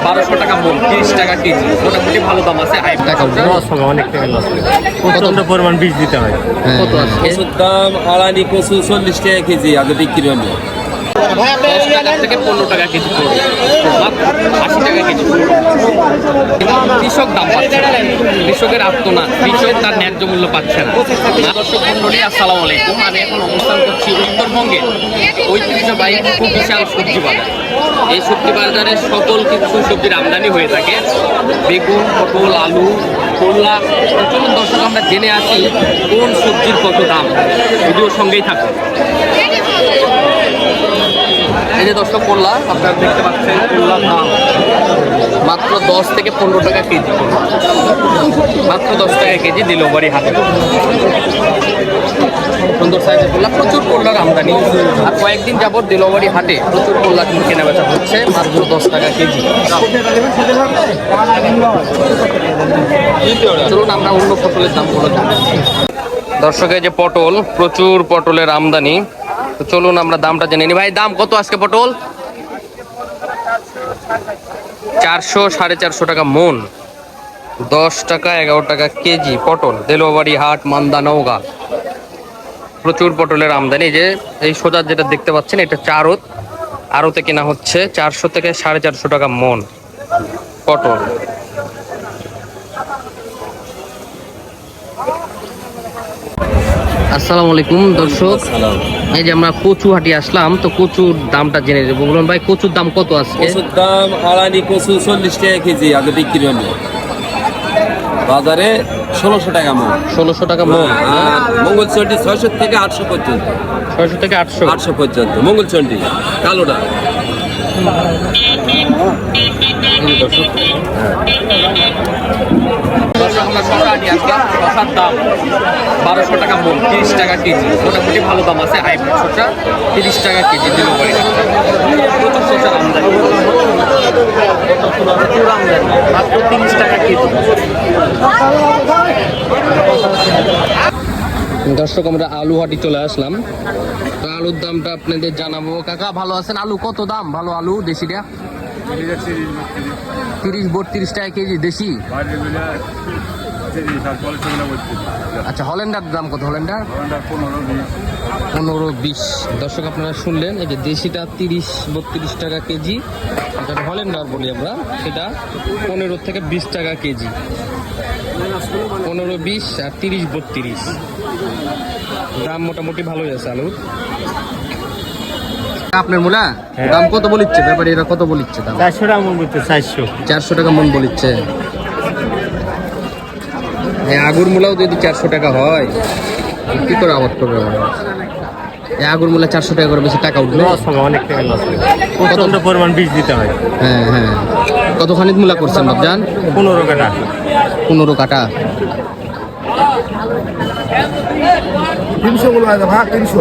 1200 টাকা মন, 30 টাকা কেজি, মোটামুটি ভালো দাম আছে। অনেক টাকা লস হবে, প্রচন্ড পরিমাণ বীজ দিতে হয়। কত আছে কচুর দাম আড়ানি কচু 40 টাকা কেজি আগে বিক্রি হলো। 10 টাকা থেকে 15 টাকা কেজি পড়বে, মাত্র 80 টাকা কেজি। কৃষক দাম পাচ্ছে না, কৃষকের আত্মনাদ, কৃষক তার ন্যায্য মূল্য পাচ্ছে না। দর্শক মন্ডলী, আসসালামু আলাইকুম। আমি এখন অবস্থান করছি উত্তরবঙ্গের ঐতিহ্যবাহী বিশাল সবজি বাজার। এই সবজি বাজারে সকল কিছু সবজির আমদানি হয়ে থাকে, বেগুন, পটল, আলু, করলা। চলুন দর্শক আমরা জেনে আসি কোন সবজির কত দাম। ভিডিওর সঙ্গেই থাকুন। এই যে দর্শক করলা, আপনারা দেখতে পাচ্ছেন করলার দাম মাত্র 10 থেকে 15 টাকা কেজি, মাত্র 10 টাকা কেজি দিলবাড়ি হাটে। সুন্দর সাইজের করলা, প্রচুর করলার আমদানি। আর কয়েকদিন যাবত দিলবাড়ি হাটে প্রচুর করলা কিন্তু কেনা বেচা হচ্ছে, মাত্র 10 টাকা কেজি। চলুন আমরা অন্য ফসলের দামগুলো জানি। দর্শকের যে পটল, প্রচুর পটলের আমদানি। তো চলুন আমরা দামটা জেনে নিই। ভাই দাম কত আজকে পটল? 400 450 টাকা মন, 10 টাকা 11 টাকা কেজি পটল। দেলোবাড়ি হাট, মান্দা, নওগাঁ। প্রচুর পটলের আমদানি। যে এই সোজা যেটা দেখতে পাচ্ছেন, এটা চারত, আড়তে কেনা হচ্ছে 400 থেকে 450 টাকা মন পটল। আসসালামু আলাইকুম দর্শক, এই যে আমরা কচু হাটি আসলাম, তো কচুর দামটা জেনে দেবো। বলুন ভাই, কচুর দাম কত আছে? কচুর দাম আড়ানি কচু 40 টাকা কেজি আগে বিক্রি হলো। বাজারে 1600 টাকা মন। 1600 টাকা মন। আর মঙ্গলচন্ডী 600 থেকে 800 পর্যন্ত। 600 থেকে 800 800 পর্যন্ত মঙ্গলচন্ডী কালোটা। দর্শক আমরা শশা হাটি আসলাম, শশার দাম 1200 টাকা মন, 30 টাকা কেজি, মোটামুটি ভালো দাম আছে। হাইব্রিড শশা 30 টাকা কেজি দিলবাড়ি। প্রচুর শশার আমদানি, প্রচুর আমদানি, মাত্র 30 টাকা কেজি। দর্শক আমরা আলু হাটি চলে আসলাম, তো আলুর দামটা আপনাদের জানাবো। কাকা ভালো আছেন? আলু কত দাম? ভালো আলু দেশিটা 30-32 টাকা কেজি দেশি। আচ্ছা, হল্যান্ডার দাম কত? হল্যান্ডার 15-20। দর্শক আপনারা শুনলেন, এই যে দেশিটা 30-32 টাকা কেজি, যেটা হল্যান্ডার বলি আমরা, সেটা 15 থেকে 20 টাকা কেজি। 15-20 আর 30-32 দাম মোটামুটি ভালোই আছে আলুর। আপনার মূলা দাম কত বলিচ্ছে ব্যাপারী? এরা কত বলিচ্ছে দাম? 400 টাকা মন বলতে। 400 টাকা মন বলিচ্ছে। এই আগুর মূলাও যদি 400 টাকা হয়, কি করে আবাদ করবে আমার? এই আগুর মূলা 400 টাকা করে বেশি টাকা উঠবে, লস হবে, অনেক টাকা লস হবে, প্রচন্ড পরিমাণ বীজ দিতে হয়। হ্যাঁ হ্যাঁ। কতখানি মূলা করছেন বাবজান? 15 কাটা। 15 কাটা। 300 গুলো আছে ভাগ 300।